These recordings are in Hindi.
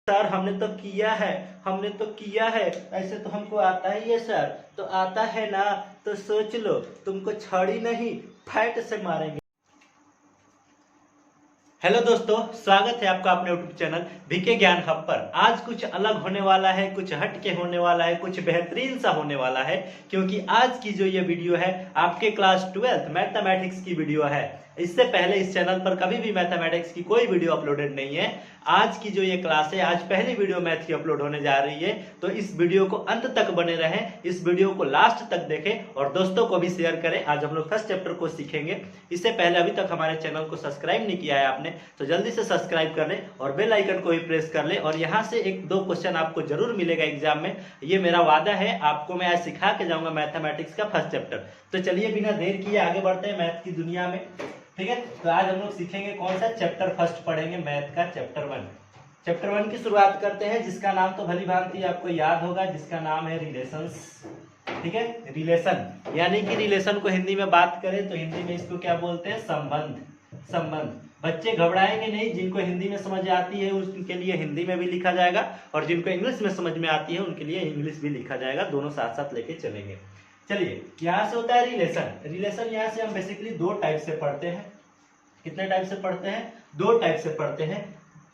सर हमने तो किया है, हमने तो किया है, ऐसे तो हमको आता ही है सर। तो आता है ना, तो सोच लो तुमको छड़ी नहीं फैट से मारेंगे। हेलो दोस्तों, स्वागत है आपका अपने यूट्यूब चैनल वीके ज्ञान हब पर। आज कुछ अलग होने वाला है, कुछ हट के होने वाला है, कुछ बेहतरीन सा होने वाला है, क्योंकि आज की जो ये वीडियो है आपके क्लास 12th मैथमेटिक्स की वीडियो है। इससे पहले इस चैनल पर कभी भी मैथमेटिक्स की कोई वीडियो अपलोडेड नहीं है। आज की जो ये क्लास है, आज पहली वीडियो मैथ की अपलोड होने जा रही है, तो इस वीडियो को अंत तक बने रहें, इस वीडियो को लास्ट तक देखें और दोस्तों को भी शेयर करें। आज हम लोग फर्स्ट चैप्टर को सीखेंगे। इससे पहले अभी तक हमारे चैनल को सब्सक्राइब नहीं किया है आपने, तो जल्दी से सब्सक्राइब कर लें और बेल आइकन को भी प्रेस कर लें। और यहाँ से एक दो क्वेश्चन आपको जरूर मिलेगा एग्जाम में, ये मेरा वादा है। आपको मैं आज सिखा के जाऊंगा मैथमेटिक्स का फर्स्ट चैप्टर। तो चलिए बिना देर किए आगे बढ़ते हैं मैथ की दुनिया में, ठीक है। तो आज हम लोग सीखेंगे कौन सा चैप्टर, फर्स्ट पढ़ेंगे मैथ का चैप्टर 1। चैप्टर 1 की शुरुआत करते हैं, जिसका नाम तो भली भांति आपको याद होगा, जिसका नाम है रिलेशंस, ठीक है। रिलेशन यानी कि रिलेशन को हिंदी में बात करें तो हिंदी में इसको क्या बोलते हैं, संबंध। संबंध। बच्चे घबराएंगे नहीं, जिनको हिंदी में समझ आती है उनके लिए हिंदी में भी लिखा जाएगा, और जिनको इंग्लिश में समझ में आती है उनके लिए इंग्लिश भी लिखा जाएगा, दोनों साथ साथ लेके चलेंगे। चलिए, यहाँ से होता है रिलेशन। रिलेशन यहाँ से हम बेसिकली दो टाइप से पढ़ते हैं। कितने टाइप से पढ़ते हैं? दो टाइप से पढ़ते हैं।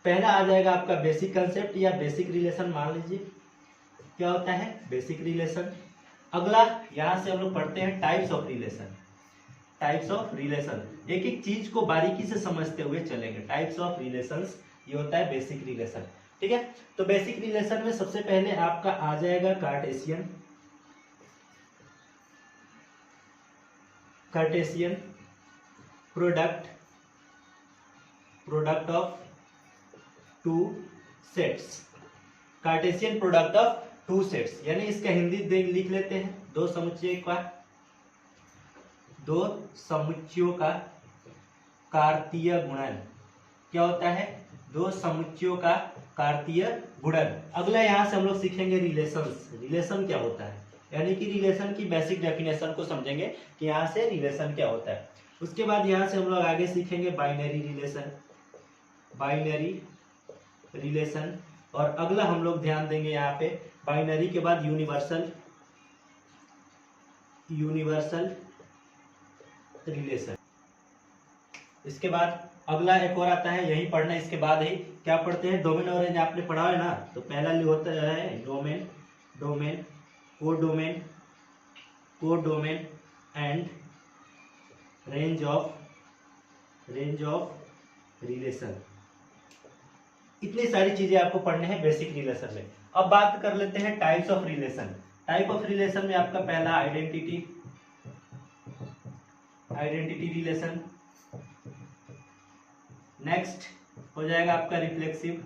पहला आ जाएगा आपका बेसिक कंसेप्ट या बेसिक रिलेशन, मान लीजिए क्या होता है बेसिक रिलेशन। अगला यहाँ से हम लोग पढ़ते हैं types of relation. Types of relation, एक एक चीज को बारीकी से समझते हुए चलेंगे। टाइप्स ऑफ रिलेशंस, ये होता है बेसिक रिलेशन, ठीक है। तो बेसिक रिलेशन में सबसे पहले आपका आ जाएगा Cartesian. Cartesian product, product of two sets. Cartesian product of two sets, यानी इसका हिंदी लिख लेते हैं, दो समुच्चय का, दो समुच्चयों का कार्तीय गुणन। क्या होता है? दो समुच्चयों का कार्तीय गुणन। अगला यहाँ से हम लोग सीखेंगे रिलेशंस। रिलेशन क्या होता है, यानी कि रिलेशन की बेसिक डेफिनेशन को समझेंगे कि यहाँ से रिलेशन क्या होता है। उसके बाद यहाँ से हम लोग आगे सीखेंगे बाइनरी रिलेशन। बाइनरी रिलेशन, और अगला हम लोग ध्यान देंगे यहाँ पे बाइनरी के बाद यूनिवर्सल, यूनिवर्सल रिलेशन। इसके बाद अगला एक और आता है, यही पढ़ना। इसके बाद ही क्या पढ़ते हैं, डोमेन और रेंज। आपने पढ़ा है ना, तो पहला होता है domain, domain, codomain, codomain and range of, range of relation. इतनी सारी चीजें आपको पढ़ने हैं बेसिक रिलेशन में। अब बात कर लेते हैं types of relation. Type of relation में आपका पहला आइडेंटिटी, आइडेंटिटी रिलेशन। नेक्स्ट हो जाएगा आपका रिफ्लेक्सिव,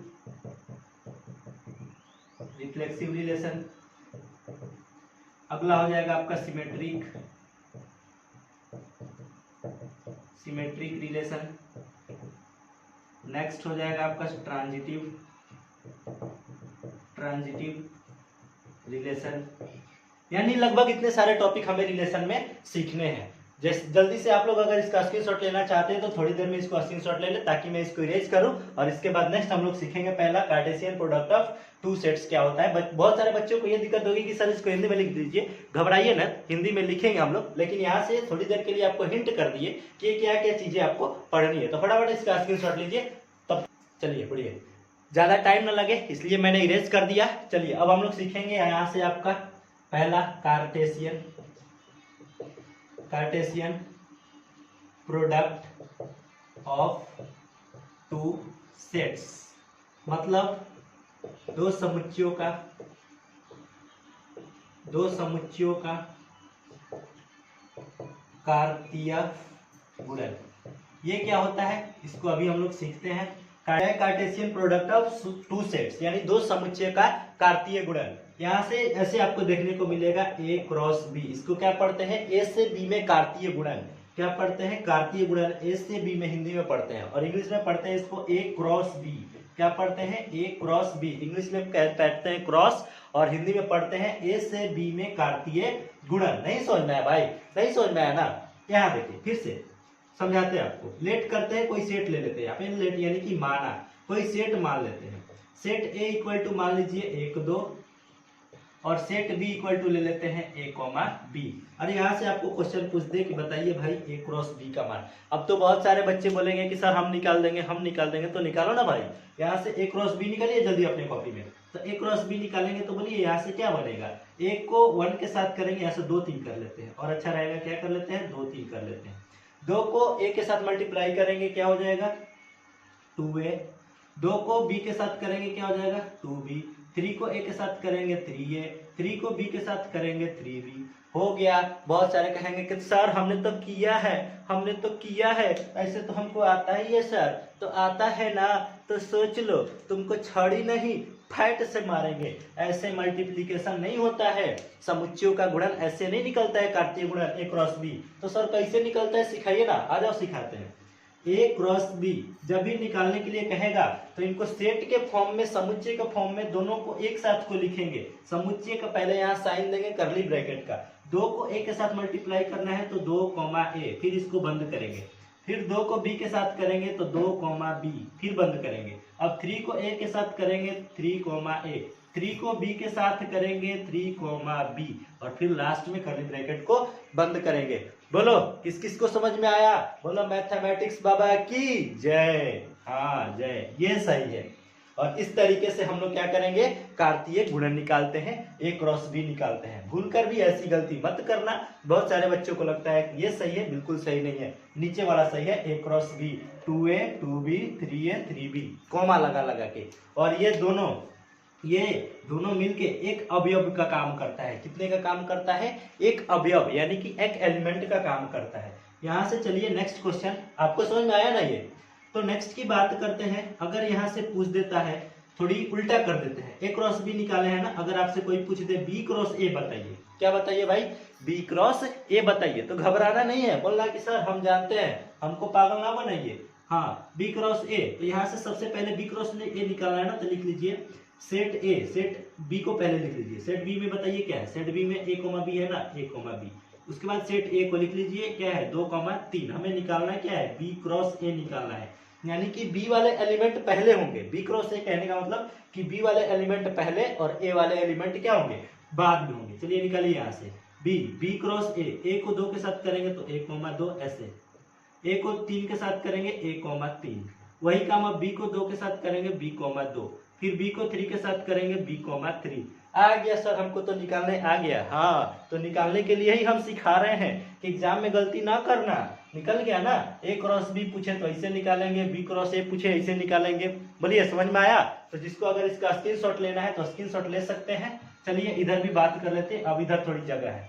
रिफ्लेक्सिव रिलेशन। अगला हो जाएगा आपका सिमेट्रिक, सिमेट्रिक रिलेशन। नेक्स्ट हो जाएगा आपका ट्रांजिटिव, ट्रांजिटिव रिलेशन। यानी लगभग इतने सारे टॉपिक हमें रिलेशन में सीखने हैं। जैसे जल्दी से आप लोग अगर इसका स्क्रीनशॉट लेना चाहते हैं तो थोड़ी देर में इसको स्क्रीनशॉट ले लें, ताकि मैं इसको इरेज करूं। और इसके बाद नेक्स्ट हम लोग सीखेंगे पहला Cartesian product of two sets क्या होता है। बहुत सारे बच्चों को ये दिक्कत होगी कि सर इसको हिंदी में लिख दीजिए। घबराइए ना, हिंदी में लिखेंगे हम लोग, लेकिन यहाँ से थोड़ी देर के लिए आपको हिंट कर दिए कि क्या क्या चीजें आपको पढ़नी है। तो फटाफट इसका स्क्रीनशॉट लीजिए। तब चलिए पढ़िए, ज्यादा टाइम ना लगे इसलिए मैंने इरेज कर दिया। चलिए अब हम लोग सीखेंगे यहाँ से आपका पहला Cartesian, Cartesian product of two sets, मतलब दो समुच्चयों का, दो समुच्चयों का कार्तीय गुणन। ये क्या होता है, इसको अभी हम लोग सीखते हैं। Cartesian product of two sets, यानी दो समुच्चय का कार्तीय गुणन। यहाँ से ऐसे आपको देखने को मिलेगा ए क्रॉस बी। इसको क्या पढ़ते हैं, ए से बी में कार्तीय गुणन। क्या पढ़ते हैं, कार्तीय गुणन। ए से बी में हिंदी में पढ़ते हैं, और इंग्लिश में पढ़ते हैं इसको ए क्रॉस बी। क्या पढ़ते हैं, ए क्रॉस बी। इंग्लिश में पढ़ते हैं क्रॉस, और हिंदी में पढ़ते हैं ए से बी में कार्तीय गुणन। नहीं समझ में आया भाई, नहीं समझ में आया ना? यहाँ देखिए फिर से समझाते हैं आपको। लेट करते हैं, कोई सेट ले लेते हैं यहाँ पे। लेट यानी कि माना, कोई सेट मान लेते हैं। सेट ए इक्वल टू मान लीजिए 1 2 और सेट बी इक्वल टू ले लेते हैं ए कॉमा बी। और यहाँ से आपको क्वेश्चन पूछ दे कि बताइए भाई ए क्रॉस बी का मान। अब तो बहुत सारे बच्चे बोलेंगे कि सर हम निकाल देंगे, तो निकालो ना भाई। यहाँ से ए क्रॉस बी निकालिए जल्दी अपने कॉपी में। तो ए क्रॉस बी निकालेंगे तो बोलिए यहाँ से क्या बनेगा, एक को 1 के साथ करेंगे, यहाँ से 2 3 कर लेते हैं और अच्छा रहेगा क्या कर लेते हैं 2 3 कर लेते हैं। 2 को ए के साथ मल्टीप्लाई करेंगे क्या हो जाएगा 2a। 2 को b के साथ करेंगे क्या हो जाएगा 2b। 3 को a के साथ करेंगे 3a। 3 को b के साथ करेंगे 3b। हो गया। बहुत सारे कहेंगे कि सर हमने तो किया है, ऐसे तो हमको आता ही है सर। तो आता है ना तो सोच लो, तुमको छड़ी नहीं फैट से मारेंगे। ऐसे मल्टीप्लिकेशन नहीं होता है, समुच्चयों का गुणन ऐसे नहीं निकलता है, कार्तीय गुणन ए क्रॉस बी। तो सर कैसे निकलता है सिखाइए ना, आ जाओ सिखाते हैं। ए क्रॉस बी जब भी निकालने के लिए कहेगा तो इनको सेट के फॉर्म में, समुच्चय के फॉर्म में दोनों को एक साथ को लिखेंगे। समुच्चय का पहले यहाँ साइन देंगे कर्ली ब्रैकेट का। 2 को a के साथ मल्टीप्लाई करना है तो 2 a, फिर इसको बंद करेंगे। फिर 2 को b के साथ करेंगे तो 2 b, फिर बंद करेंगे। अब 3 को a के साथ करेंगे 3 a। 3 को b के साथ करेंगे 3 b और फिर लास्ट में कर्ली ब्रैकेट को बंद करेंगे। बोलो किस किस को समझ में आया, बोलो मैथमेटिक्स बाबा की जय। हाँ जय, ये सही है। और इस तरीके से हम लोग क्या करेंगे, कार्तीय गुणन निकालते हैं, ए क्रॉस बी निकालते हैं। भूलकर भी ऐसी गलती मत करना। बहुत सारे बच्चों को लगता है कि ये सही है, बिल्कुल सही नहीं है। नीचे वाला सही है, A cross B 2a 2b 3a 3b comma लगा लगा के। और ये दोनों मिलके एक अवयव का काम करता है। कितने का काम करता है, एक अवयव, यानी कि एक एलिमेंट का काम करता है। यहाँ से चलिए नेक्स्ट क्वेश्चन, आपको समझ में आया ना ये। तो नेक्स्ट की बात करते हैं। अगर यहाँ से पूछ देता है, थोड़ी उल्टा कर देते हैं, ए क्रॉस बी निकाले हैं ना। अगर आपसे कोई पूछ दे बी क्रॉस ए बताइए, क्या बताइए भाई, बी क्रॉस ए बताइए। तो घबराना नहीं है, बोलना कि सर हम जानते हैं, हमको पागल ना बनाइए। हाँ बी क्रॉस ए, तो यहाँ से सबसे पहले बी क्रॉस ए निकालना है ना। तो लिख लीजिए सेट ए, सेट बी को पहले लिख लीजिए। सेट बी में बताइए क्या है, सेट बी में ए कोमा बी है ना, ए कोमा बी। उसके बाद सेट ए को लिख लीजिए क्या है 2 3। हमें निकालना है क्या है, बी क्रॉस ए निकालना है। यानी कि बी वाले एलिमेंट पहले होंगे। बी क्रॉस ए कहने का मतलब कि बी वाले एलिमेंट पहले और ए वाले एलिमेंट क्या होंगे, बाद में होंगे। चलिए निकालिए यहाँ से बी क्रॉस ए को 2 के साथ करेंगे तो 1 2 ऐसे। ए को 3 के साथ करेंगे 1 3। वही काम अब बी को 2 के साथ करेंगे बी 2। फिर बी को 3 के साथ करेंगे बी 3। आ गया सर, हमको तो निकालने आ गया। हाँ तो निकालने के लिए ही हम सिखा रहे हैं कि एग्जाम में गलती ना करना। निकल गया ना, ए क्रॉस बी पूछे तो ऐसे निकालेंगे, बी क्रॉस ए पूछे ऐसे निकालेंगे। बोलिए समझ में आया। तो जिसको अगर इसका स्क्रीनशॉट लेना है तो स्क्रीनशॉट ले सकते हैं। चलिए इधर भी बात कर लेते हैं, अब इधर थोड़ी जगह है।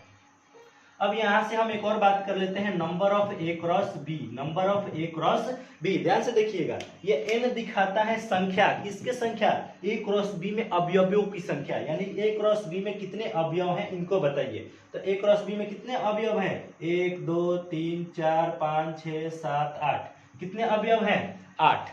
अब यहाँ से हम एक और बात कर लेते हैं, number of A cross B. Number of A cross B, ध्यान से देखिएगा, ये एन दिखाता है संख्या, किसके संख्या, ए क्रॉस बी में अवयवों की संख्या। यानी ए क्रॉस बी में कितने अवयव हैं इनको बताइए। तो ए क्रॉस बी में कितने अवयव हैं, 1 2 3 4 5 6 7 8। कितने अवयव हैं, 8।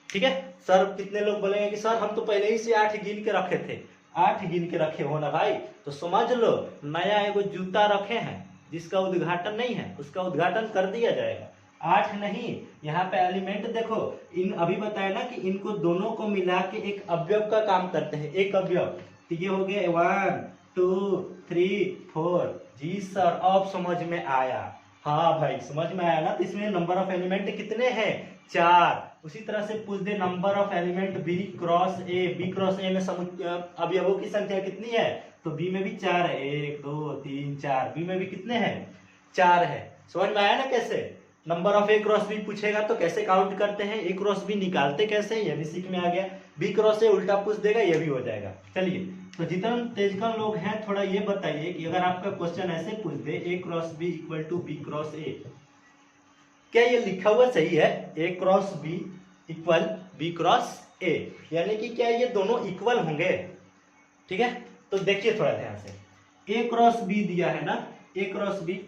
ठीक है। सर कितने लोग बोलेंगे कि सर हम तो पहले ही से 8 गिन के रखे थे। 8 गिन के रखे हो ना भाई, तो समझ लो नया एगो जूता रखे हैं जिसका उद्घाटन नहीं है, उसका उद्घाटन कर दिया जाएगा। 8 नहीं, यहाँ पे एलिमेंट देखो, इन अभी बताया ना कि इनको दोनों को मिला के एक अवयव का काम करते हैं, एक अवयव। तो ये हो गए 1 2 3 4। जी सर अब समझ में आया। हाँ भाई समझ में आया ना। तो इसमें नंबर ऑफ एलिमेंट कितने हैं, 4। उसी तरह से पूछ दे number of element B cross A. B cross A में अवयवों की संख्या कितनी है, तो बी में भी 4 है, 1 2 3 4। बी में भी कितने हैं, 4 है। समझ में आया ना कैसे। Number of A cross B पूछेगा तो कैसे काउंट करते हैं, ए क्रॉस बी निकालते कैसे, ये भी सीख में आ गया। बी क्रॉस ए उल्टा पूछ देगा, ये भी हो जाएगा। चलिए तो जितना तेजकन लोग हैं थोड़ा ये बताइए कि अगर आपका क्वेश्चन ऐसे पूछ दे A cross B equal to B cross A, क्या ये लिखा हुआ सही है, A cross B equal B cross A, यानी कि क्या ये दोनों इक्वल होंगे। ठीक है। तो देखिए थोड़ा ध्यान से, ए क्रॉस बी दिया है ना, ए क्रॉस बी।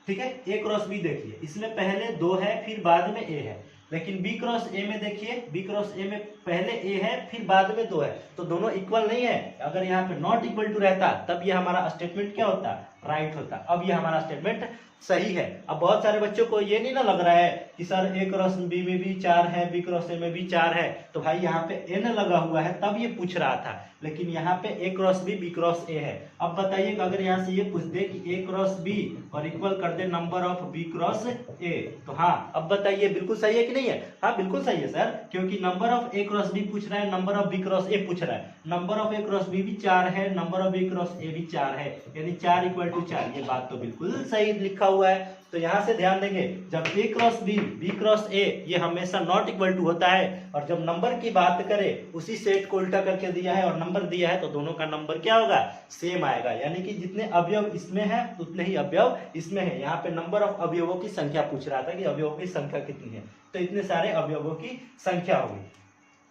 ठीक है। ए क्रॉस बी देखिए, इसमें पहले 2 है फिर बाद में ए है। लेकिन बी क्रॉस ए में देखिए, बी क्रॉस ए में पहले ए है फिर बाद में 2 है, तो दोनों इक्वल नहीं है। अगर यहाँ पे नॉट इक्वल टू रहता तब ये हमारा स्टेटमेंट क्या होता, राइट होता। अब ये हमारा स्टेटमेंट सही है। अब बहुत सारे बच्चों को ये नहीं ना लग रहा है कि सर ए क्रॉस बी में भी 4 है, बी क्रॉस ए में भी 4 है, तो भाई यहाँ पे एन लगा हुआ है तब ये पूछ रहा था, लेकिन यहाँ पे ए क्रॉस बी क्रॉस ए है। अब बताइए अगर यहाँ से ये पूछ दे कि ए क्रॉस बी और इक्वल कर दे number of B cross A, तो हाँ अब बताइए बिल्कुल सही है कि नहीं है? हाँ बिल्कुल सही है सर, क्योंकि number of A cross B पूछ रहा है, number of B cross A पूछ रहा है। Number of A cross B भी 4 है, number of B cross A भी 4 है, यानी 4 इक्वल टू 4। ये बात तो बिल्कुल सही लिखा हुआ है। तो यहाँ से ध्यान देंगे, जब A cross B B cross A ये हमेशा नॉट इक्वल टू होता है, और जब नंबर की बात करें उसी सेट को उल्टा करके दिया है और नंबर दिया है, तो दोनों का नंबर क्या होगा, सेम आएगा। यानी कि जितने अवयव इसमें है उतने ही अवयव इसमें है। यहाँ पे नंबर ऑफ अवयवों की संख्या पूछ रहा था कि अवयवों की संख्या कितनी है, तो इतने सारे अवयवों की संख्या होगी।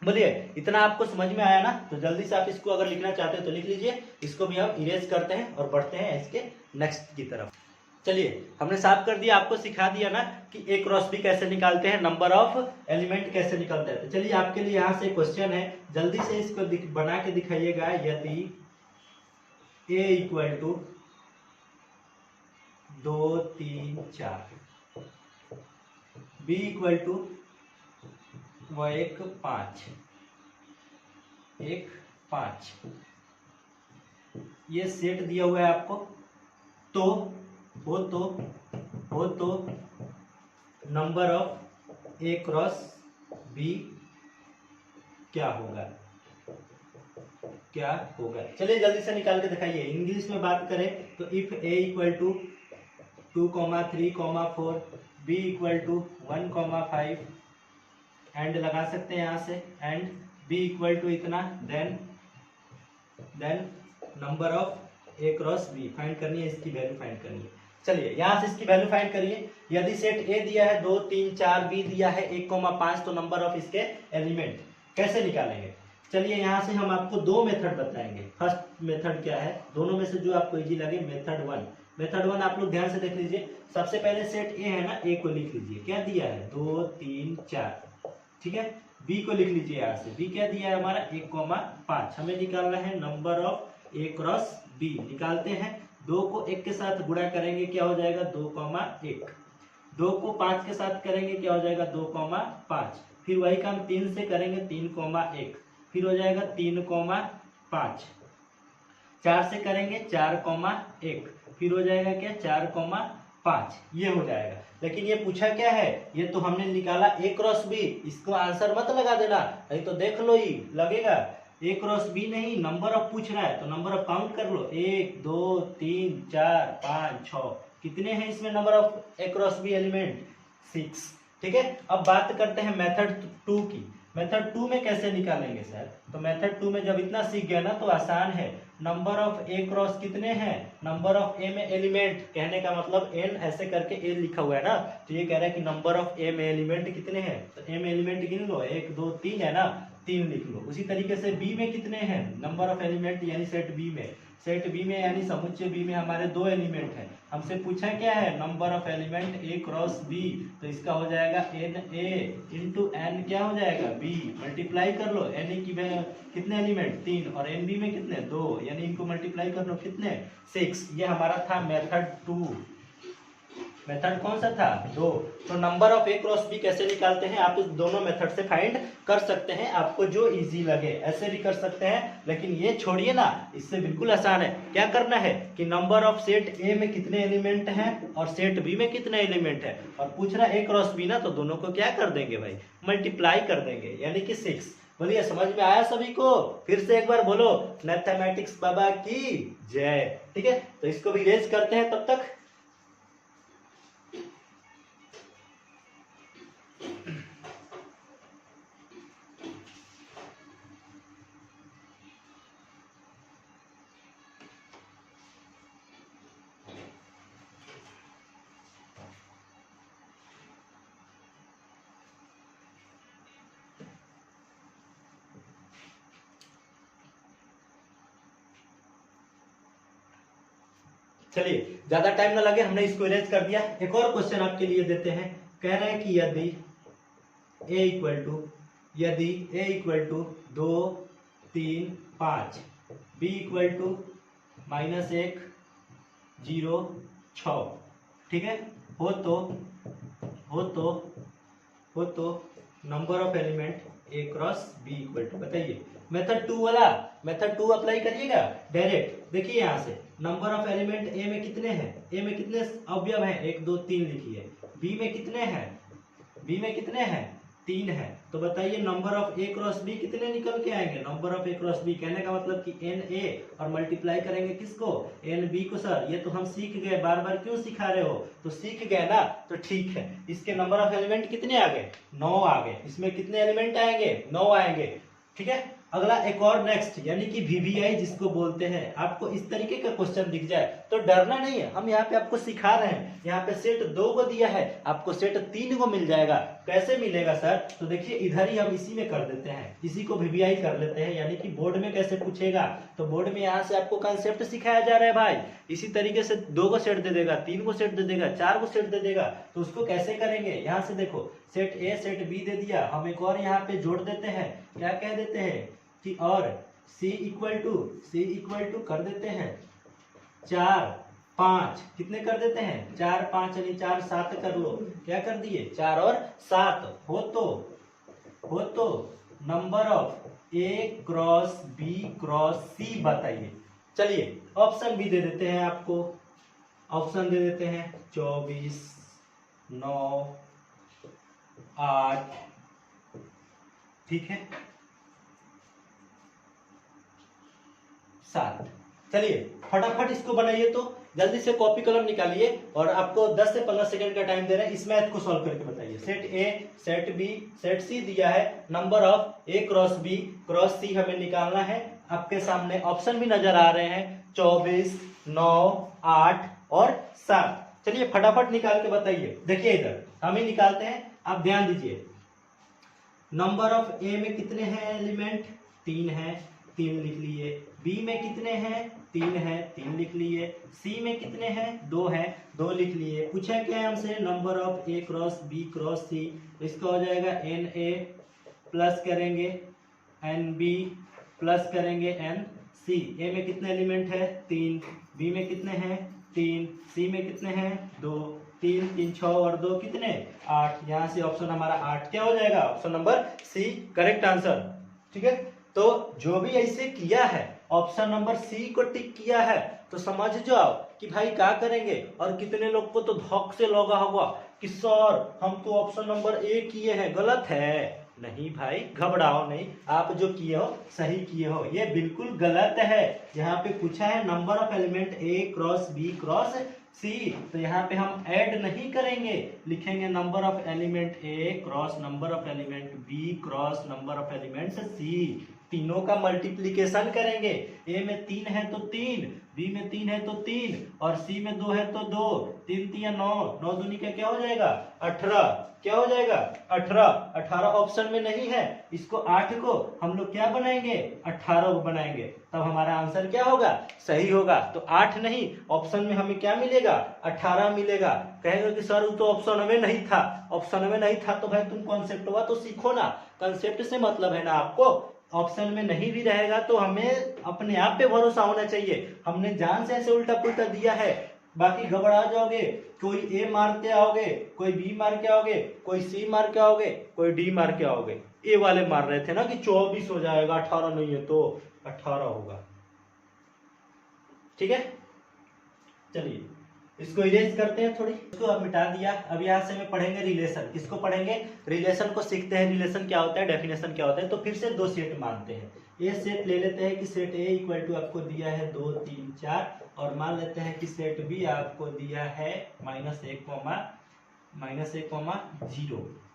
बोलिए इतना आपको समझ में आया ना? तो जल्दी से आप इसको अगर लिखना चाहते हैं तो लिख लीजिए। इसको भी हम इरेज करते हैं और बढ़ते हैं इसके नेक्स्ट की तरफ। चलिए हमने साफ कर दिया, आपको सिखा दिया ना कि ए क्रॉस बी कैसे निकालते हैं, नंबर ऑफ एलिमेंट कैसे निकलते हैं। तो चलिए आपके लिए यहाँ से क्वेश्चन है, जल्दी से इसको बना के दिखाइएगा। यदि A equal to 2 3 4, B equal to 1 5 1 5, ये सेट दिया हुआ है आपको, तो number of A cross B क्या होगा, क्या होगा? चलिए जल्दी से निकाल के दिखाइए। इंग्लिश में बात करें तो if A equal to 2, 3, 4, B equal to 1, 5, and लगा सकते हैं यहाँ से, एंड बी इक्वल टू इतना, then number of A cross B find करनी है, इसकी वैल्यू फाइंड करनी है। चलिए यहाँ से इसकी वैल्यू फाइंड करिए। यदि सेट ए दिया है 2 3 4, बी दिया है 1, 5, तो नंबर ऑफ इसके एलिमेंट कैसे निकालेंगे? चलिए यहाँ से हम आपको 2 मेथड बताएंगे। फर्स्ट मेथड क्या है, दोनों में से जो आपको इजी लगे, मेथड 1 आप लोग ध्यान से देख लीजिए। सबसे पहले सेट ए है ना, ए को लिख लीजिए, क्या दिया है 2 3 4, ठीक है। बी को लिख लीजिए, यहाँ से बी क्या दिया है हमारा 1, 5, हमें निकालना है number of A cross B. निकालते हैं, 2 को 1 के साथ गुणा करेंगे क्या हो जाएगा 2, 1, 2 को 5 के साथ करेंगे क्या हो जाएगा 2, 5, फिर वही काम 3 से करेंगे 3, 1, फिर हो जाएगा 3, 5, 4 से करेंगे 4, 1, फिर हो जाएगा क्या 4, 5, ये हो जाएगा। लेकिन ये पूछा क्या है, ये तो हमने निकाला ए क्रॉस बी, इसको आंसर मत लगा देना, नहीं तो देख लो ही लगेगा। ए क्रॉस बी नहीं, नंबर ऑफ पूछ रहा है, तो नंबर ऑफ काउंट कर लो, 1 2 3 4 5 6, कितने हैं इसमें number of A cross B element, 6, ठीक है। अब बात करते हैं मेथड 2 की। मेथड 2 में कैसे निकालेंगे सर? तो मेथड 2 में जब इतना सीख गया ना तो आसान है। नंबर ऑफ ए क्रॉस कितने हैं, नंबर ऑफ ए में एलिमेंट, कहने का मतलब एन ऐसे करके ए लिखा हुआ है ना, तो ये कह रहा है कि नंबर ऑफ ए में एलिमेंट कितने हैं, तो ए में एलिमेंट गिन लो, 1 2 3 है ना, 3 लिख लो। उसी तरीके से बी में कितने हैं नंबर ऑफ एलिमेंट, यानी सेट बी में यानी समुच्चय बी में हमारे 2 एलिमेंट हैं। हमसे पूछा क्या है number of element A cross B, तो इसका हो जाएगा एन ए इंटू एन क्या हो जाएगा बी, मल्टीप्लाई कर लो। एन ए की कितने एलिमेंट 3 और एन बी में कितने 2, यानी इनको मल्टीप्लाई कर लो कितने 6। ये हमारा था मेथड 2। मेथड कौन सा था 2। तो number of A cross B कैसे निकालते हैं, आप इस दोनों मेथड से फाइंड कर सकते हैं, आपको जो इजी लगे ऐसे भी कर सकते हैं, लेकिन ये छोड़िए ना, इससे बिल्कुल आसान है। क्या करना है कि नंबर ऑफ सेट ए में कितने एलिमेंट हैं और सेट बी में कितने एलिमेंट है, और पूछ रहा है ए क्रॉस बी ना, तो दोनों को क्या कर देंगे भाई, मल्टीप्लाई कर देंगे, यानी कि 6। बोलिए समझ में आया सभी को? फिर से एक बार बोलो मैथमेटिक्स बाबा की जय। ठीक है, तो इसको भी रेज करते हैं तब तक। चलिए ज्यादा टाइम ना लगे, हमने इसको इरेज कर दिया। एक और क्वेश्चन आपके लिए देते हैं। कह रहे हैं कि यदि a इक्वल टू यदि a equal to 2 3 5, b equal to -1 0 6, ठीक है, हो तो number of element A cross B equal to, बताइए मेथड 2 वाला, मेथड 2 अप्लाई करिएगा डायरेक्ट। देखिए यहाँ से नंबर ऑफ एलिमेंट ए में कितने हैं, ए में कितने अवयव हैं, 1 2 3 लिखिए। बी में कितने हैं, बी में कितने हैं, 3 है। तो बताइए number of A cross B कितने निकल के आएंगे, number of A cross B, कहने का मतलब कि एन ए और मल्टीप्लाई करेंगे किसको, एन बी को। सर ये तो हम सीख गए, बार बार क्यों सिखा रहे हो, तो सीख गए ना, तो ठीक है। इसके नंबर ऑफ एलिमेंट कितने आ गए, 9 आ गए। इसमें कितने एलिमेंट आएंगे, 9 आएंगे, ठीक है। अगला एक और नेक्स्ट, यानी कि वीवीआई जिसको बोलते हैं। आपको इस तरीके का क्वेश्चन दिख जाए तो डरना नहीं है, हम यहाँ पे आपको सिखा रहे हैं। यहाँ पे सेट 2 को दिया है, आपको सेट 3 को मिल जाएगा। कैसे मिलेगा सर, तो देखिए इधर ही हम इसी में कर देते हैं, इसी को वीवीआई कर लेते हैं। यानी कि बोर्ड में कैसे पूछेगा, तो बोर्ड में यहाँ से आपको कंसेप्ट सिखाया जा रहा है भाई। इसी तरीके से 2 को सेट दे देगा, 3 को सेट दे देगा, 4 को सेट दे देगा। तो उसको कैसे करेंगे, यहाँ से देखो सेट ए सेट बी दे दिया, हम एक और यहाँ पे जोड़ देते हैं, क्या कह देते हैं कि और C इक्वल टू कर देते हैं 4 5, कितने कर देते हैं, 4 5 यानी 4 7 कर लो, क्या कर दिए 4 और 7। हो तो number of A cross B cross C बताइए। चलिए ऑप्शन भी दे देते हैं आपको, ऑप्शन दे देते हैं 24 9 8, ठीक है 7। चलिए फटाफट इसको बनाइए, तो जल्दी से कॉपी कलम निकालिए और आपको 10 से 15 सेकंड का टाइम दे रहे हैं। इस मैथ को सॉल्व करके बताइए। Set A set B set C दिया है, number of A cross B cross C हमें निकालना है। आपके सामने ऑप्शन भी नजर आ रहे हैं 24 9 8 और 7। चलिए फटाफट निकाल के बताइए। देखिए इधर हम ही निकालते हैं, आप ध्यान दीजिए। नंबर ऑफ ए में कितने हैं एलिमेंट, 3 है, 3 लिख लिए। बी में कितने हैं, 3 है, 3 लिख लिए। सी में कितने हैं, 2 है, 2 लिख लिए। पूछा क्या है हमसे, number of A cross B cross C. इसका हो जाएगा एन ए प्लस करेंगे एन बी प्लस करेंगे एन सी। ए में कितने एलिमेंट है, 3, बी में कितने हैं 3, सी में कितने हैं 2, 3 3 6 और 2 कितने 8। यहाँ से ऑप्शन हमारा 8 क्या हो जाएगा, option number C correct answer, ठीक है। तो जो भी ऐसे किया है, ऑप्शन नंबर सी को टिक किया है, तो समझ जाओ कि भाई क्या करेंगे। और कितने लोग को तो धौक से लगा होगा कि सर हम तो ऑप्शन नंबर ए किए हैं, गलत है। नहीं भाई घबराओ नहीं, आप जो किए हो सही किए हो, ये बिल्कुल गलत है। यहाँ पे पूछा है number of element A cross B cross C, तो यहाँ पे हम ऐड नहीं करेंगे, लिखेंगे number of element A cross number of element B cross number of element C. तीनों का मल्टीप्लीकेशन करेंगे। ए में 3 है तो 3, बी में 3 है तो 3 और सी में 2 है तो 2, 3 3 9, 9 दूनी का क्या हो जाएगा 18, क्या हो जाएगा 18। 18 ऑप्शन में नहीं है, इसको 8 को हम लोग क्या बनाएंगे 18 को बनाएंगे, तब हमारा आंसर क्या होगा सही होगा। तो 8 नहीं, ऑप्शन में हमें क्या मिलेगा 18 मिलेगा। कहेंगे कि सर वो तो ऑप्शन में नहीं था, ऑप्शन में नहीं था तो भाई तुम कॉन्सेप्ट हुआ तो सीखो ना, कंसेप्ट से मतलब है ना आपको। ऑप्शन में नहीं भी रहेगा तो हमें अपने आप पे भरोसा होना चाहिए, हमने जान से ऐसे उल्टा पुल्टा दिया है। बाकी घबरा जाओगे, कोई ए मार के आओगे, कोई बी मार के आओगे, कोई सी मार के आओगे, कोई डी मार के आओगे। ए वाले मार रहे थे ना कि 24 हो जाएगा, 18 नहीं है तो 18 होगा, ठीक है। चलिए इसको इरेज करते हैं थोड़ी, इसको अब मिटा दिया। अब यहाँ से में पढ़ेंगे रिलेशन, किसको पढ़ेंगे रिलेशन को सीखते हैं। रिलेशन क्या होता है, डेफिनेशन क्या होता है। तो फिर से 2 सेट मानते हैं। ये सेट ले लेते हैं कि सेट ए इक्वल टू आपको दिया है 2 3 4, और मान लेते हैं कि सेट बी आपको दिया है -1,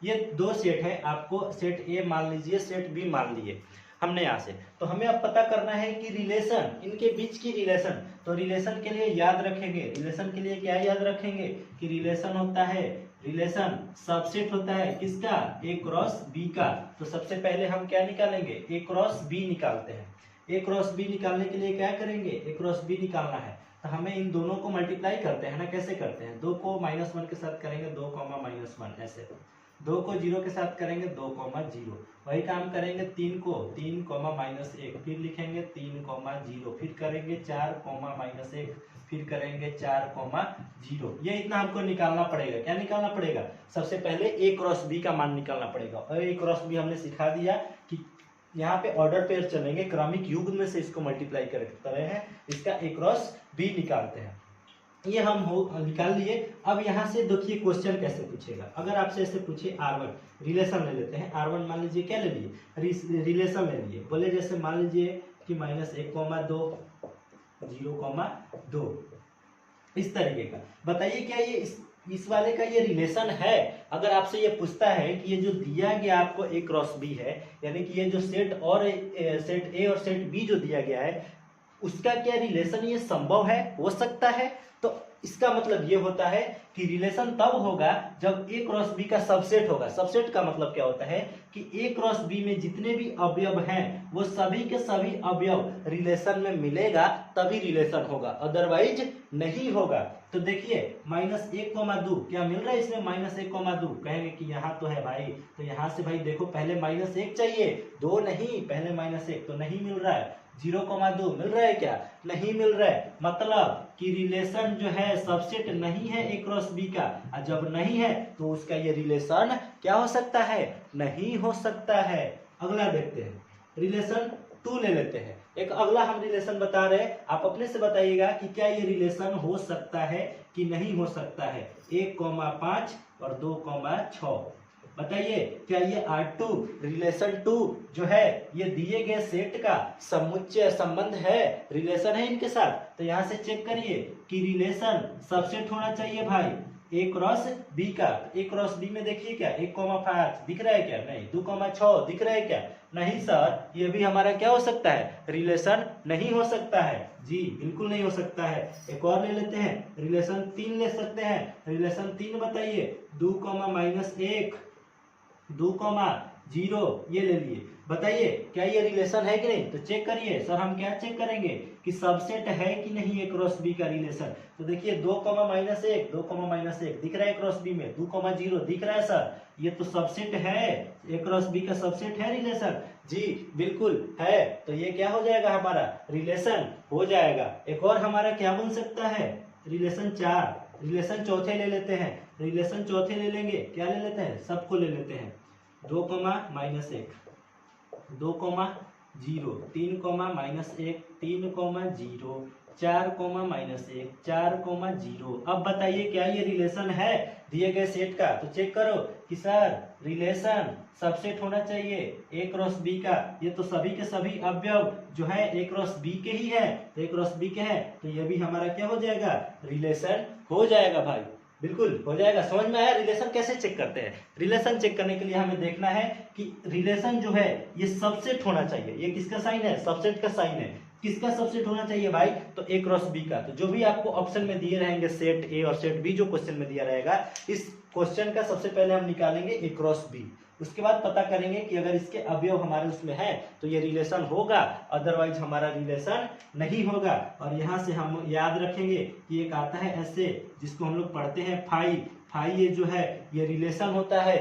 ये 2 सेट है। आपको सेट ए मान लीजिए, सेट बी मान लिए हमने यहाँ से। तो हमें अब पता करना है कि रिलेशन, इनके बीच की रिलेशन। तो रिलेशन के लिए याद रखेंगे, रिलेशन के लिए क्या याद रखेंगे कि रिलेशन होता है, रिलेशन सबसेट होता है किसका ए क्रॉस बी का। तो सबसे पहले हम क्या निकालेंगे ए क्रॉस बी निकालते हैं। ए क्रॉस बी निकालने के लिए क्या करेंगे, ए क्रॉस बी निकालना है तो हमें इन दोनों को मल्टीप्लाई करते हैं ना। कैसे करते हैं, 2 को -1 के साथ करेंगे, 2, -1 ऐसे। 2 को 0 के साथ करेंगे 2,0। वही काम करेंगे 3 को 3, -1, फिर लिखेंगे 3,0, फिर करेंगे 4, -1, फिर करेंगे 4,0। ये इतना हमको निकालना पड़ेगा। क्या निकालना पड़ेगा? सबसे पहले a क्रॉस b का मान निकालना पड़ेगा। और a क्रॉस b हमने सिखा दिया कि यहाँ पे ऑर्डर पेयर चलेंगे, क्रमिक युग्म में से इसको मल्टीप्लाई करते रहे हैं, इसका a क्रॉस b निकालते हैं। ये हम निकाल लिए। अब यहाँ से देखिए क्वेश्चन कैसे पूछेगा। अगर आपसे ऐसे पूछे R1 रिलेशन ले लेते हैं। R1 मान लीजिए क्या ले लिए? रिलेशन ले लिए। बोले जैसे मान लीजिए कि -1,2 0,2 इस तरीके का। बताइए क्या ये इस वाले का ये रिलेशन है? अगर आपसे ये पूछता है कि ये जो दिया गया आपको a क्रॉस b है, यानी कि ये जो सेट A और सेट B जो दिया गया है, उसका क्या रिलेशन ये संभव है, हो सकता है? तो इसका मतलब ये होता है कि रिलेशन तब होगा जब a क्रॉस b का सबसेट होगा। सबसेट का मतलब क्या होता है कि a क्रॉस b में जितने भी अवयव हैं वो सभी के सभी अवयव रिलेशन में मिलेगा, तभी रिलेशन होगा, अदरवाइज नहीं होगा। तो देखिए -1,2 क्या मिल रहा है इसमें? -1,2 कहेंगे कि यहाँ तो है भाई, तो यहाँ से भाई देखो पहले -1 चाहिए, 2 नहीं, पहले -1 तो नहीं मिल रहा है। 0,2 मिल रहा है क्या? नहीं मिल रहा है। मतलब कि रिलेशन जो है सबसेट नहीं है a क्रॉस b का, और जब नहीं है तो उसका ये रिलेशन क्या हो सकता है? नहीं हो सकता है। अगला देखते हैं, रिलेशन 2 ले लेते हैं। एक अगला हम रिलेशन बता रहे हैं, आप अपने से बताइएगा कि क्या ये रिलेशन हो सकता है कि नहीं हो सकता है। 1,5 और 2,6 बताइए क्या ये R2 रिलेशन 2 जो है ये दिए गए सेट का समुच्चय संबंध है, रिलेशन है इनके साथ? तो यहाँ से चेक करिए कि रिलेशन सबसेट होना चाहिए भाई a क्रॉस b का। a क्रॉस b में देखिए क्या 1,5 दिख रहा है क्या? नहीं। 2,6 दिख रहा है क्या? नहीं सर, ये भी हमारा क्या हो सकता है? रिलेशन नहीं हो सकता है जी, बिल्कुल नहीं हो सकता है। एक और ले लेते हैं, रिलेशन 3 ले सकते हैं। रिलेशन 3 बताइए 2,-1 2,0 ये ले लिए। बताइए क्या ये रिलेशन है कि नहीं? तो चेक करिए। सर हम क्या चेक करेंगे कि सबसेट है कि नहीं a क्रॉस b का रिलेशन। तो देखिए 2,-1 2,-1 दिख रहा है क्रॉस b में, 2,0 दिख रहा है सर, ये तो सबसेट है, a क्रॉस b का सबसेट है रिलेशन जी, बिल्कुल है। तो ये क्या हो जाएगा? हमारा रिलेशन हो जाएगा। एक और हमारा क्या बन सकता है? रिलेशन 4। रिलेशन चौथे ले लेते हैं। रिलेशन चौथे ले लेंगे, क्या ले लेते हैं? सबको ले लेते हैं। 2,-1 2,0 3,-1 3,0 4,-1 4,0। अब बताइए क्या ये रिलेशन है दिए गए सेट का? तो चेक करो कि सर रिलेशन सबसेट होना चाहिए a क्रॉस b का। ये तो सभी के सभी अवयव जो है a क्रॉस b के ही है, तो a क्रॉस b के है, तो ये भी हमारा क्या हो जाएगा? रिलेशन हो जाएगा भाई, बिल्कुल हो जाएगा। समझ में आया? रिलेशन कैसे चेक करते हैं? रिलेशन चेक करने के लिए हमें देखना है कि रिलेशन जो है ये सबसेट होना चाहिए। ये किसका साइन है? सबसेट का साइन है। किसका सबसेट होना चाहिए भाई? तो a क्रॉस b का। तो जो भी आपको ऑप्शन में दिए रहेंगे सेट a और सेट b, जो क्वेश्चन में दिया रहेगा, इस क्वेश्चन का सबसे पहले हम निकालेंगे a क्रॉस b। उसके बाद पता करेंगे कि अगर इसके अवयव हमारे उसमें है तो ये रिलेशन होगा, अदरवाइज हमारा रिलेशन नहीं होगा। और यहाँ से हम याद रखेंगे कि एक आता है ऐसे जिसको हम लोग पढ़ते हैं फाई। फाई ये जो है ये रिलेशन होता है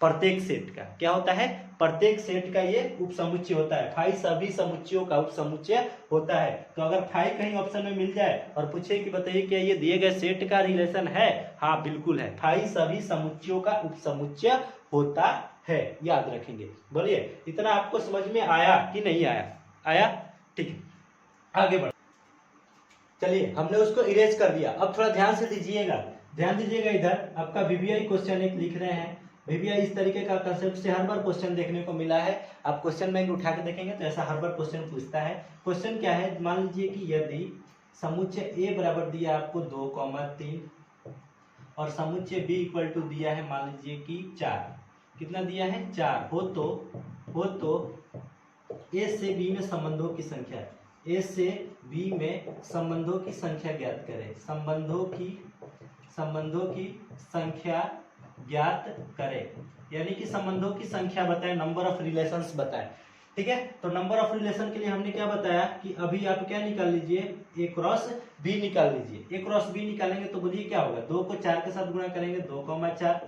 प्रत्येक सेट का। क्या होता है? प्रत्येक सेट का ये उपसमुच्चय होता है। फाई सभी समुच्चयों का उपसमुच्चय होता है। तो अगर फाई कहीं ऑप्शन में मिल जाए और पूछे कि बताइए क्या ये दिए गए सेट का रिलेशन है? हाँ बिल्कुल है, फाई सभी समुच्चयों का उपसमुच्चय होता है, याद रखेंगे। बोलिए इतना आपको समझ में आया कि नहीं आया? आया? ठीक है, आगे बढ़। चलिए हमने उसको इरेज कर दिया। अब थोड़ा ध्यान से दीजिएगा, ध्यान दीजिएगा। इधर आपका वीवीआई क्वेश्चन एक लिख रहे हैं। वीवीआई इस तरीके का कंसेप्ट से हर बार क्वेश्चन देखने को मिला है। आप क्वेश्चन बैंक उठा के देखेंगे तो ऐसा हर बार क्वेश्चन पूछता है। क्वेश्चन क्या है? मान लीजिए कि यदि समुच्चय ए बराबर दिया आपको 2,3 और समुच्चय बी इक्वल टू दिया है मान लीजिए कि 4। कितना दिया है? 4 हो तो ए से बी में संबंधों की संख्या, ए से बी में संबंधों की संख्या ज्ञात करें। संबंधों की संख्या ज्ञात करें, यानी कि संबंधों की संख्या बताएं, नंबर ऑफ रिलेशंस बताएं। ठीक है, तो नंबर ऑफ रिलेशन के लिए हमने क्या बताया कि अभी आप क्या निकाल लीजिए? a क्रॉस b निकाल लीजिए। a क्रॉस b निकालेंगे तो बोलिए क्या होगा? 2 को 4 के साथ गुणा करेंगे 2,4,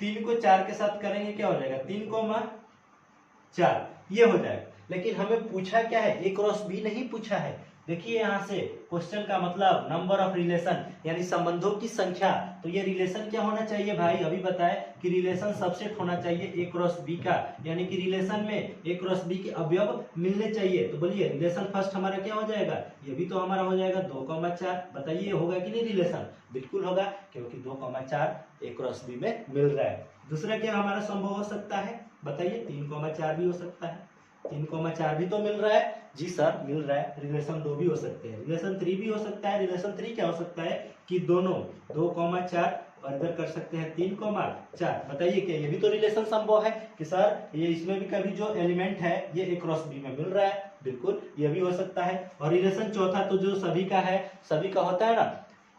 3 को 4 के साथ करेंगे क्या हो जाएगा, 3,4 ये हो जाएगा। लेकिन हमें पूछा क्या है, ए क्रॉस बी नहीं पूछा है। देखिए यहाँ से क्वेश्चन का मतलब नंबर ऑफ रिलेशन यानी संबंधों की संख्या। तो ये रिलेशन क्या होना चाहिए भाई, अभी बताए कि रिलेशन सबसेट होना चाहिए ए क्रॉस बी का, यानी कि रिलेशन में ए क्रॉस बी के अवयव मिलने चाहिए। तो बोलिए रिलेशन फर्स्ट हमारा क्या हो जाएगा, ये भी तो हमारा हो जाएगा 2,4। बताइए होगा कि नहीं रिलेशन, बिल्कुल होगा, क्योंकि 2,4 ए क्रॉस बी में मिल रहा है। दूसरा क्या हमारा संभव हो सकता है, बताइए 3,4 भी हो सकता है। 3,4 भी तो मिल रहा है, जी सर मिल रहा है। रिलेशन 2 भी हो सकते हैं, रिलेशन 3 भी हो सकता है। रिलेशन 3 क्या हो सकता है कि दोनों 2,4 और इधर कर सकते हैं 3,4। बताइए क्या ये भी तो रिलेशन संभव है कि सर ये इसमें भी कभी जो एलिमेंट है ये ए क्रॉस बी में मिल रहा है, बिल्कुल ये भी हो सकता है। और रिलेशन चौथा तो जो सभी का है, सभी का होता है ना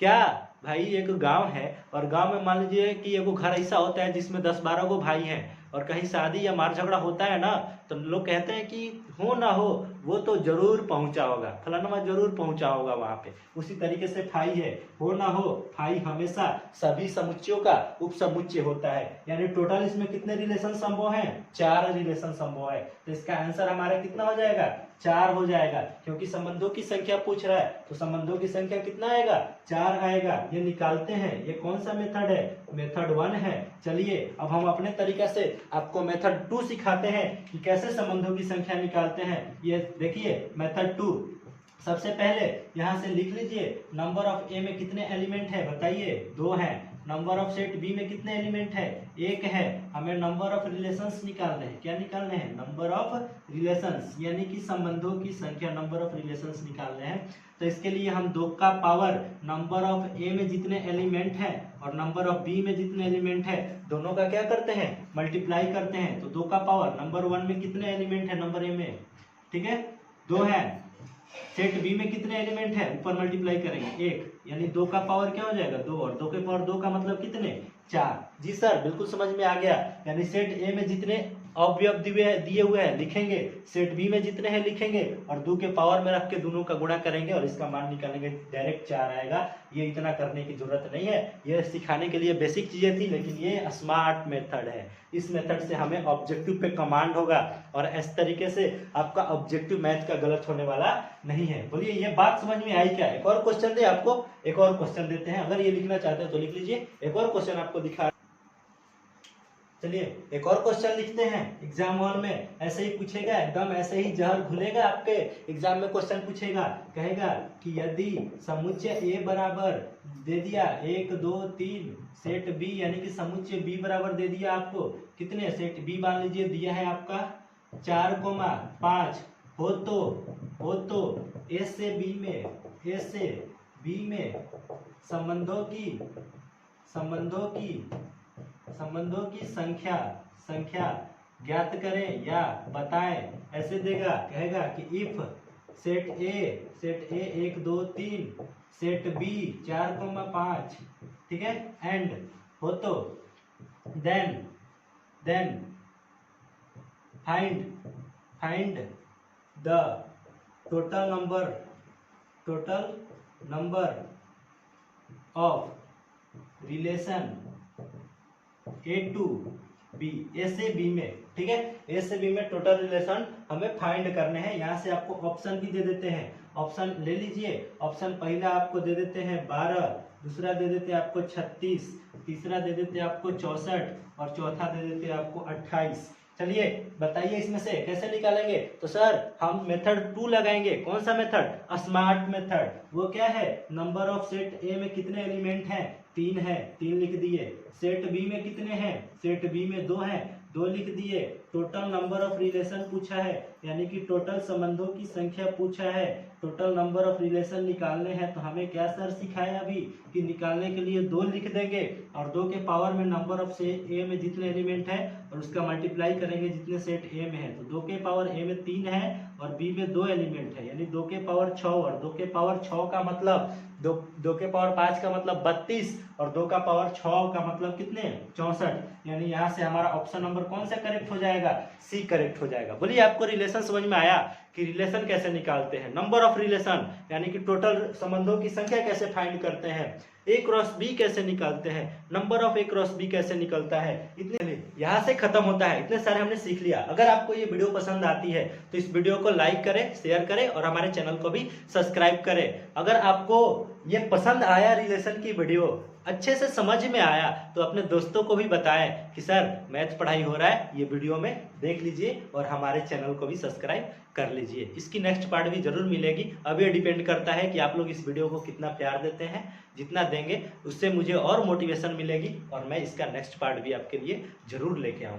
क्या भाई, एक गांव है और गांव में मान लीजिए कि एगो घर ऐसा होता है जिसमें 10-12 गो भाई हैं, और कहीं शादी या मार झगड़ा होता है ना, तो लोग कहते हैं कि हो ना हो वो तो जरूर पहुंचा होगा, फलाना जरूर पहुंचा होगा वहां पे। उसी तरीके से फाई है, हो ना हो फाई हमेशा सभी समुच्चयों का उपसमुच्चय होता है। यानी टोटल इसमें कितने रिलेशन संभव हैं, 4 रिलेशन संभव है। तो इसका आंसर हमारा कितना हो जाएगा, 4 हो जाएगा, क्योंकि संबंधों की संख्या पूछ रहा है तो संबंधों की संख्या कितना आएगा, 4 आएगा। ये निकालते हैं, ये कौन सा मेथड है, मेथड 1 है। चलिए अब हम अपने तरीका से आपको मेथड 2 सिखाते हैं कि कैसे संबंधों की संख्या निकालते हैं। ये देखिए मेथड 2, सबसे पहले यहाँ से लिख लीजिए नंबर ऑफ ए में कितने एलिमेंट है, बताइए 2 है। नंबर ऑफ सेट बी में कितने एलिमेंट है, 1 है। हमें नंबर ऑफ रिलेशंस निकालने हैं, क्या निकालने हैं, नंबर ऑफ रिलेशंस, यानी कि संबंधों की संख्या, नंबर ऑफ रिलेशंस निकालने हैं। तो इसके लिए हम 2 का पावर नंबर ऑफ ए में जितने एलिमेंट है और नंबर ऑफ बी में जितने एलिमेंट है दोनों का क्या करते हैं, मल्टीप्लाई करते हैं। तो 2 का पावर नंबर 1 में कितने एलिमेंट है, नंबर ए में, ठीक है 2 है। सेट बी में कितने एलिमेंट है, ऊपर मल्टीप्लाई करेंगे 1, यानी 2 का पावर क्या हो जाएगा 2, और 2 के पावर 2 का मतलब कितने, 4। जी सर बिल्कुल समझ में आ गया। यानी सेट ए में जितने अवयव दिए हुए हैं लिखेंगे, सेट बी में जितने हैं लिखेंगे, और 2 के पावर में रख के दोनों का गुणा करेंगे और इसका मान निकालेंगे, डायरेक्ट 4 आएगा। ये इतना करने की जरूरत नहीं है, ये सिखाने के लिए बेसिक चीजें थी, लेकिन ये स्मार्ट मेथड है। इस मेथड से हमें ऑब्जेक्टिव पे कमांड होगा और इस तरीके से आपका ऑब्जेक्टिव मैथ का गलत होने वाला नहीं है। बोलिए ये बात समझ में आई क्या, एक और क्वेश्चन दे आपको, एक और क्वेश्चन देते हैं। अगर ये लिखना चाहते हैं तो लिख लीजिए, एक और क्वेश्चन आपको दिखा, चलिए एक और क्वेश्चन लिखते हैं। एग्जाम हॉल में ऐसे ही पूछेगा, एकदम ऐसे ही जहर घुलेगा आपके एग्जाम में। क्वेश्चन पूछेगा, कहेगा कि यदि समुच्चय ए बराबर दे दिया 1 2 3, सेट बी यानी कि समुच्चय बी बराबर दे दिया आपको कितने, सेट बी मान लीजिए दिया है आपका 4,5, हो तो ए से बी में संबंधों की संख्या ज्ञात करें या बताएं, ऐसे देगा। कहेगा कि if set A 1 2 3, set B 4,5, ठीक है, एंड हो तो then find the total number of relation A to B, A से बी में, ठीक है, ए से बी में टोटल रिलेशन हमें फाइंड करने हैं। यहाँ से आपको ऑप्शन भी दे देते हैं, ऑप्शन ले लीजिए। ऑप्शन पहला आपको दे देते हैं 12, दूसरा दे देते हैं आपको 36, तीसरा दे देते हैं आपको 64 और चौथा दे देते हैं आपको 28। चलिए बताइए इसमें से कैसे निकालेंगे। तो सर हम मेथड 2 लगाएंगे। कौन सा मेथड, स्मार्ट मेथड। वो क्या है, नंबर ऑफ सेट ए में कितने एलिमेंट हैं, 3 है, 3 लिख दिए। सेट बी में कितने हैं, सेट बी में 2 हैं, 2 लिख दिए। टोटल नंबर ऑफ रिलेशन पूछा है, यानी कि टोटल संबंधों की संख्या पूछा है। टोटल नंबर ऑफ रिलेशन निकालने हैं तो हमें क्या सर सिखाया अभी कि निकालने के लिए 2 लिख देंगे और 2 के पावर में नंबर ऑफ सेट ए में जितने एलिमेंट है और उसका मल्टीप्लाई करेंगे जितने सेट ए में है। तो 2 के पावर ए में 3 है और बी में 2 एलिमेंट है, यानी 2 के पावर 6, और 2 के पावर 6 का मतलब 2 के पावर 5 का मतलब 32 और 2 का पावर 6 का मतलब कितने, 64। यानी यहाँ से हमारा ऑप्शन नंबर कौन सा करेक्ट हो जाएगा, जाएगा, सी करेक्ट हो जाएगा। बोलिए आपको रिलेशन समझ में आया कि रिलेशन कैसे निकालते हैं, नंबर ऑफ रिलेशन यानी कि टोटल संबंधों की संख्या कैसे फाइंड करते हैं, ए क्रॉस बी कैसे निकालते हैं, number of A cross B कैसे निकलता है, इतने यहाँ से खत्म होता है। इतने सारे हमने सीख लिया। अगर आपको ये वीडियो पसंद आती है तो इस वीडियो को लाइक करें, शेयर करें और हमारे चैनल को भी सब्सक्राइब करें। अगर आपको ये पसंद आया, रिलेशन की वीडियो अच्छे से समझ में आया, तो अपने दोस्तों को भी बताएं कि सर मैथ पढ़ाई हो रहा है, ये वीडियो में देख लीजिए और हमारे चैनल को भी सब्सक्राइब कर लीजिए। इसकी नेक्स्ट पार्ट भी जरूर मिलेगी। अब ये डिपेंड करता है कि आप लोग इस वीडियो को कितना प्यार देते हैं। जितना देंगे उससे मुझे और मोटिवेशन मिलेगी और मैं इसका नेक्स्ट पार्ट भी आपके लिए जरूर लेके आऊँगा।